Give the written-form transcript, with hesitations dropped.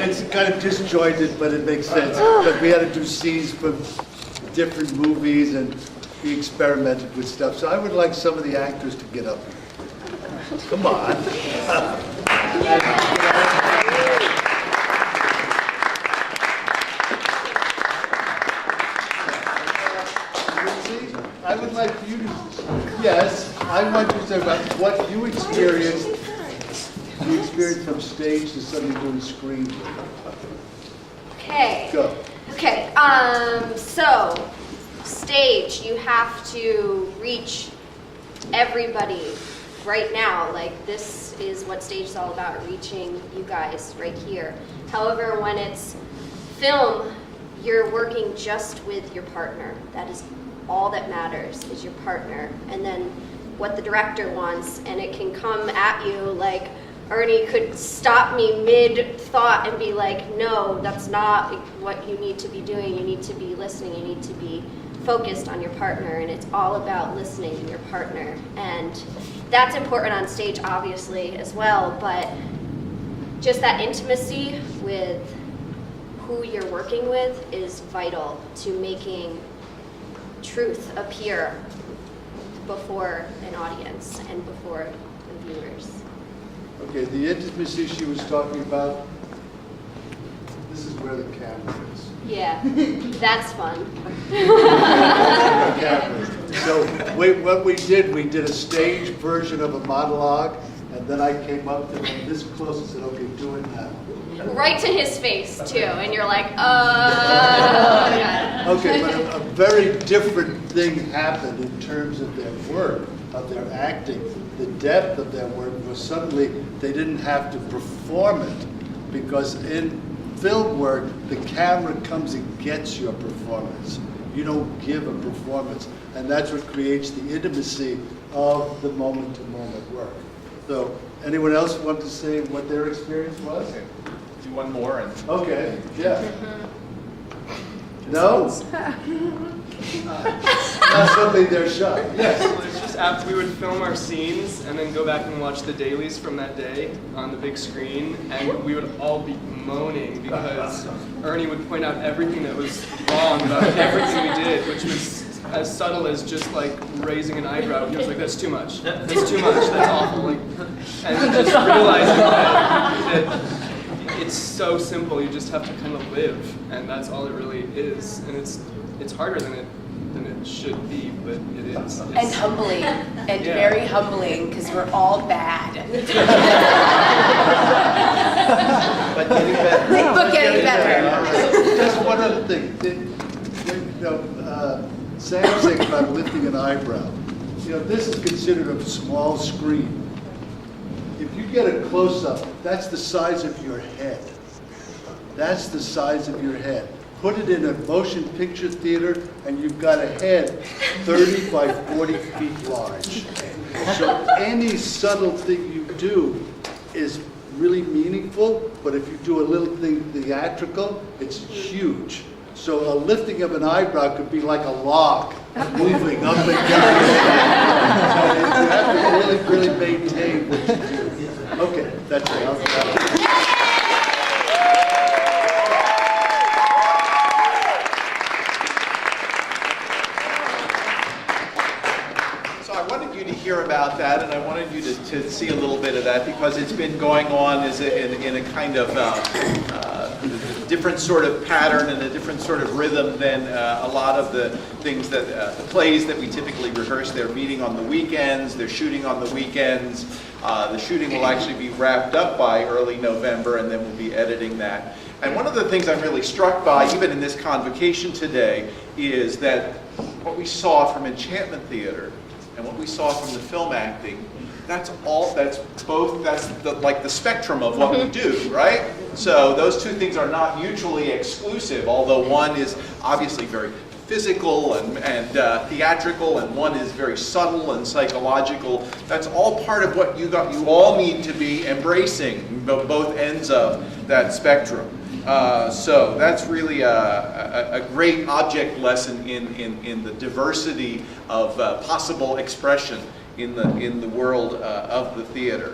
It's kind of disjointed, but it makes sense. But we had to do scenes from different movies, and we experimented with stuff. So I would like some of the actors to get up here. Come on. I would like you to, yes, I want you to talk about what you experienced. You experienced from stage to suddenly doing screen. Okay. Go. Okay. So stage, you have to reach everybody right now. Like, this is what stage is all about, reaching you guys right here. However, when it's film, you're working just with your partner. That is all that matters, is your partner. And then what the director wants, and it can come at you like, Ernie could stop me mid-thought and be like, no, that's not what you need to be doing. You need to be listening. You need to be focused on your partner, and it's all about listening to your partner. And that's important on stage, obviously, as well, but just that intimacy with who you're working with is vital to making truth appear before an audience and before the viewers. Okay, the intimacy she was talking about, this is where the camera is. Yeah, that's fun. So what we did a stage version of a monologue, and then I came up to him this close and said, okay, do it now. Right to his face, too, and you're like, yeah. Okay, but a very different thing happened in terms of their work, of their acting. The depth of their work was suddenly they didn't have to perform it, because in film work, the camera comes and gets your performance. You don't give a performance, and that's what creates the intimacy of the moment-to-moment work. So, anyone else want to say what their experience was? Okay. Do one more. And Okay, yeah. No? Not suddenly they're shy. Yes. Well, it's just after we would film our scenes and then go back and watch the dailies from that day on the big screen, and we would all be moaning because Ernie would point out everything that was wrong about everything we did, which was as subtle as just like raising an eyebrow. He was like, "That's too much. That's too much. That's awful." Like, and just realizing that it's so simple. You just have to kind of live, and that's all it really is. And it's harder than it should be, but it is. And humbling, and very humbling, because we're all bad. But getting better. But getting better. Just one other thing. Sam saying about lifting an eyebrow. You know, this is considered a small screen. If you get a close-up, that's the size of your head. That's the size of your head. Put it in a motion picture theater, and you've got a head 30 by 40 feet large. So any subtle thing you do is really meaningful, but if you do a little thing theatrical, it's huge. So a lifting of an eyebrow could be like a log moving up and down. So you have to really maintain what you do. Okay, that's it. Hear about that, and I wanted you to see a little bit of that, because it's been going on in a kind of different sort of pattern and a different sort of rhythm than a lot of the things that the plays that we typically rehearse. They're meeting on the weekends, they're shooting on the weekends. The shooting will actually be wrapped up by early November, and then we'll be editing that. And one of the things I'm really struck by, even in this convocation today, is that what we saw from Enchantment Theater and what we saw from the film acting, that's like the spectrum of what we do, right? So those two things are not mutually exclusive, although one is obviously very physical and theatrical, and one is very subtle and psychological. That's all part of what you all need to be embracing, both ends of that spectrum. So that's really a great object lesson in the diversity of possible expression in the world of the theater.